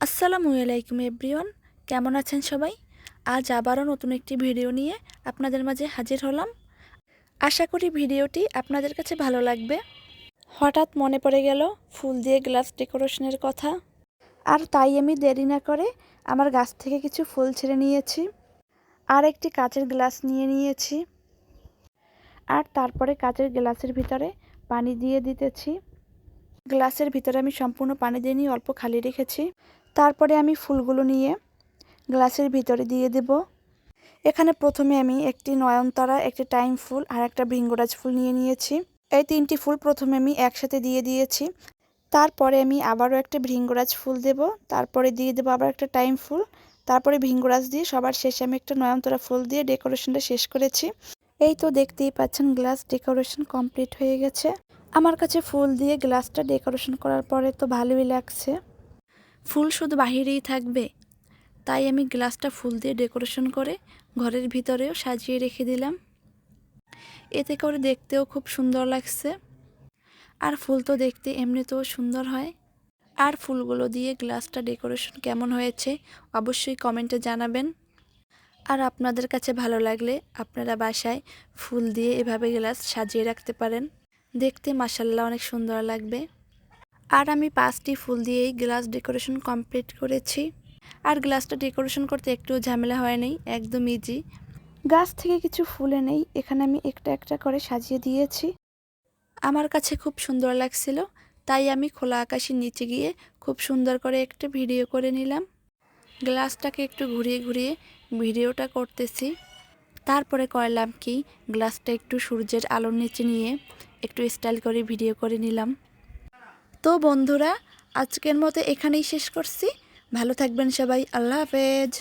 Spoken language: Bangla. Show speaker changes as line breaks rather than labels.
আসসালামু আলাইকুম এভরিওয়ান, কেমন আছেন সবাই? আজ আবারও নতুন একটি ভিডিও নিয়ে আপনাদের মাঝে হাজির হলাম। আশা করি ভিডিওটি আপনাদের কাছে ভালো লাগবে। হঠাৎ মনে পড়ে গেল ফুল দিয়ে গ্লাস ডেকোরেশনের কথা, আর তাই আমি দেরি না করে আমার গাছ থেকে কিছু ফুল ছিঁড়ে নিয়েছি, আর একটি কাচের গ্লাস নিয়ে নিয়েছি, আর তারপরে কাচের গ্লাসের ভিতরে পানি দিয়ে দিতেছি। গ্লাসের ভিতরে আমি সম্পূর্ণ পানি দিইনি, অল্প খালি রেখেছি। তারপরে আমি ফুলগুলো নিয়ে গ্লাসের ভিতরে দিয়ে দেব। এখানে প্রথমে আমি একটি নয়নতারা, একটি টাইম ফুল আর একটা ভৃঙ্গরাজ ফুল নিয়ে নিয়েছি। এই তিনটি ফুল প্রথমে আমি একসাথে দিয়ে দিয়েছি। তারপরে আমি আবারও একটা ভৃঙ্গরাজ ফুল দেব, তারপরে দিয়ে দেব আবার একটা টাইম ফুল, তারপরে ভৃঙ্গরাজ দিয়ে সবার শেষে আমি একটা নয়নতারা ফুল দিয়ে ডেকোরেশনটা শেষ করেছি। এই তো দেখতেই পাচ্ছেন গ্লাস ডেকোরেশন কমপ্লিট হয়ে গেছে। আমার কাছে ফুল দিয়ে গ্লাসটা ডেকোরেশন করার পরে তো ভালোই লাগছে। ফুল শুধু বাহিরেই থাকবে, তাই আমি গ্লাসটা ফুল দিয়ে ডেকোরেশন করে ঘরের ভিতরেও সাজিয়ে রেখে দিলাম। এতে করে দেখতেও খুব সুন্দর লাগছে, আর ফুল তো দেখতে এমনিতেও সুন্দর হয়। আর ফুলগুলো দিয়ে গ্লাসটা ডেকোরেশন কেমন হয়েছে অবশ্যই কমেন্টে জানাবেন। আর আপনাদের কাছে ভালো লাগলে আপনারা বাসায় ফুল দিয়ে এভাবে গ্লাস সাজিয়ে রাখতে পারেন, দেখতে মাশাআল্লাহ অনেক সুন্দর লাগবে। আর আমি 5টি ফুল দিয়েই গ্লাস ডেকোরেশন কমপ্লিট করেছি। আর গ্লাসটা ডেকোরেশন করতে একটু ঝামেলা হয়নি, একদম ইজি। গাছ থেকে কিছু ফুল এনেই এখানে আমি একটা একটা করে সাজিয়ে দিয়েছি। আমার কাছে খুব সুন্দর লাগছিল, তাই আমি খোলা আকাশের নিচে গিয়ে খুব সুন্দর করে একটা ভিডিও করে নিলাম। গ্লাসটাকে একটু ঘুরিয়ে ঘুরিয়ে ভিডিওটা করতেছি। তারপরে করলাম কি, গ্লাসটা একটু সূর্যের আলোর নিচে নিয়ে একটু স্টাইল করে ভিডিও করে নিলাম। তো বন্ধুরা, আজকের মতো এখানেই শেষ করছি। ভালো থাকবেন সবাই, আল্লাহ হাফেজ।